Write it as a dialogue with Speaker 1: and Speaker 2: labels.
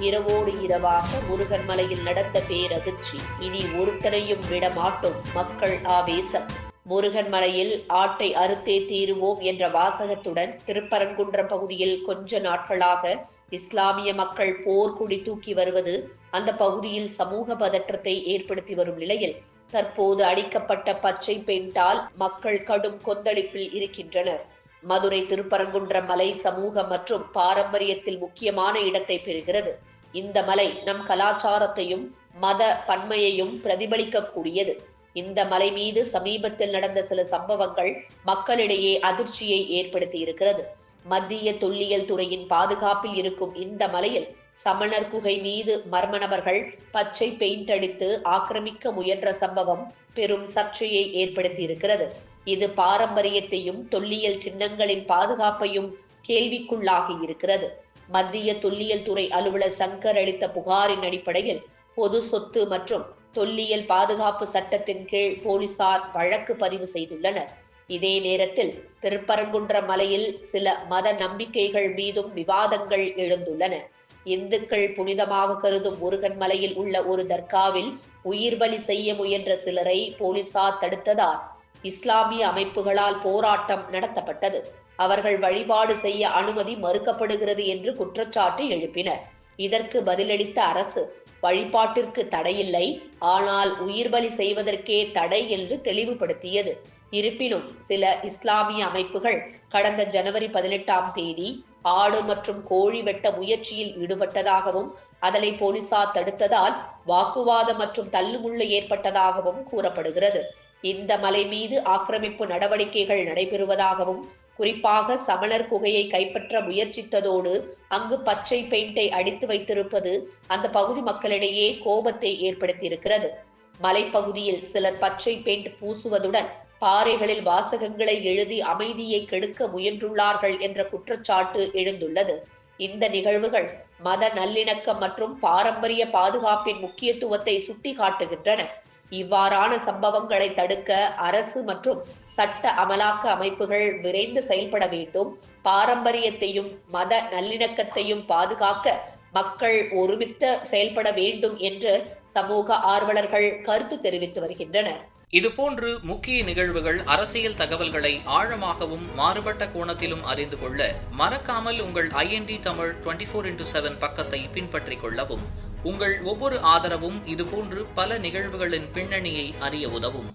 Speaker 1: இரவோடு இரவாக முருகன் மலையில் நடந்த பேரதிர்ச்சி. இனி ஒருத்தரையும் விடமாட்டோம் மக்கள் ஆவேசம். முருகன் மலையில் ஆட்டை அறுத்தே தீருவோம் என்ற வாசகத்துடன் திருப்பரங்குன்றம் பகுதியில் கொஞ்ச நாட்களாக இஸ்லாமிய மக்கள் போர்க்குடி தூக்கி வருவது அந்த பகுதியில் சமூக பதற்றத்தை ஏற்படுத்தி வரும் நிலையில் தற்போது அடிக்கப்பட்ட பச்சை பெயிண்டால் மக்கள் கடும் கொந்தளிப்பில் இருக்கின்றனர். மதுரை திருப்பரங்குன்றம் மலை சமூக மற்றும் பாரம்பரியத்தில் முக்கியமான இடத்தை பெறுகிறது. இந்த மலை நம் கலாச்சாரத்தையும் மத பன்மையையும் பிரதிபலிக்கக்கூடியது. இந்த மலை மீது சமீபத்தில் நடந்த சில சம்பவங்கள் மக்களிடையே அதிர்ச்சியை ஏற்படுத்தி இருக்கிறது. மத்திய தொல்லியல் துறையின் பாதுகாப்பில் இருக்கும் இந்த மலையில் சமணர் குகை மீது மர்ம நபர்கள் பச்சை பெயிண்ட் அடித்து ஆக்கிரமிக்க முயன்ற சம்பவம் பெரும் சர்ச்சையை ஏற்படுத்தி இருக்கிறது. இது பாரம்பரியத்தையும் தொல்லியல் சின்னங்களின் பாதுகாப்பையும் கேள்விக்குள்ளாகி இருக்கிறது. மத்திய தொல்லியல் துறை அலுவலர் சங்கர் அளித்த புகாரின் அடிப்படையில் பொது சொத்து மற்றும் தொல்லியல் பாதுகாப்பு சட்டத்தின் கீழ் போலீசார் வழக்கு பதிவு செய்துள்ளனர். இதே நேரத்தில் திருப்பரங்குன்றம் மலையில் சில மத நம்பிக்கைகள் மீதும் விவாதங்கள் எழுந்துள்ளன. இந்துக்கள் புனிதமாக கருதும் முருகன் மலையில் உள்ள ஒரு தர்காவில் உயிர் பலி செய்ய முயன்ற சிலரை போலீசார் தடுத்ததால் இஸ்லாமிய அமைப்புகளால் போராட்டம் நடத்தப்பட்டது. அவர்கள் வழிபாடு செய்ய அனுமதி மறுக்கப்படுகிறது என்று குற்றச்சாட்டு எழுப்பினர். இதற்கு பதிலளித்த அரசு வழிபாட்டிற்கு தடையில்லை, ஆனால் உயிர் பலி செய்வதற்கே தடை என்று தெளிவுபடுத்தியது. இருப்பினும் சில இஸ்லாமிய அமைப்புகள் கடந்த ஜனவரி 18ஆம் தேதி ஆடு மற்றும் கோழி வெட்ட முயற்சியில் ஈடுபட்டதாகவும் அதனை போலீசார் தடுத்ததால் வாக்குவாதம் மற்றும் தள்ளுமுள்ளு ஏற்பட்டதாகவும் கூறப்படுகிறது. இந்த மலை மீது ஆக்கிரமிப்பு நடவடிக்கைகள் நடைபெறுவதாகவும் குறிப்பாக சமணர் குகையை கைப்பற்ற முயற்சித்ததோடு அங்கு பச்சை பெயிண்டை அடித்து வைத்திருப்பது அந்த பகுதி மக்களிடையே கோபத்தை ஏற்படுத்தியிருக்கிறது. மலைப்பகுதியில் சிலர் பச்சை பெயிண்ட் பூசுவதுடன் பாறைகளில் வாசகங்களை எழுதி அமைதியை கெடுக்க முயன்றுள்ளார்கள் என்ற குற்றச்சாட்டு எழுந்துள்ளது. இந்த நிகழ்வுகள் மத நல்லிணக்கம் மற்றும் பாரம்பரிய பாதுகாப்பின் முக்கியத்துவத்தை சுட்டிக்காட்டுகின்றன. இவ்வாறான சம்பவங்களை தடுக்க அரசு மற்றும் சட்ட அமலாக்க அமைப்புகள் விரைந்து செயல்பட வேண்டும். பாரம்பரியத்தையும் மத நல்லிணக்கத்தையும் பாதுகாக்க மக்கள் ஒருமித்து செயல்பட வேண்டும் என்று சமூக ஆர்வலர்கள் கருத்து தெரிவித்து வருகின்றனர்.
Speaker 2: இதுபோன்று முக்கிய நிகழ்வுகள், அரசியல் தகவல்களை ஆழமாகவும் மாறுபட்ட கோணத்திலும் அறிந்து கொள்ள மறக்காமல் உங்கள் IND தமிழ் 24x7 பக்கத்தை பின்பற்றிக் கொள்ளவும். உங்கள் ஒவ்வொரு ஆதரவும் இதுபோன்று பல நிகழ்வுகளின் பின்னணியை அறிய உதவும்.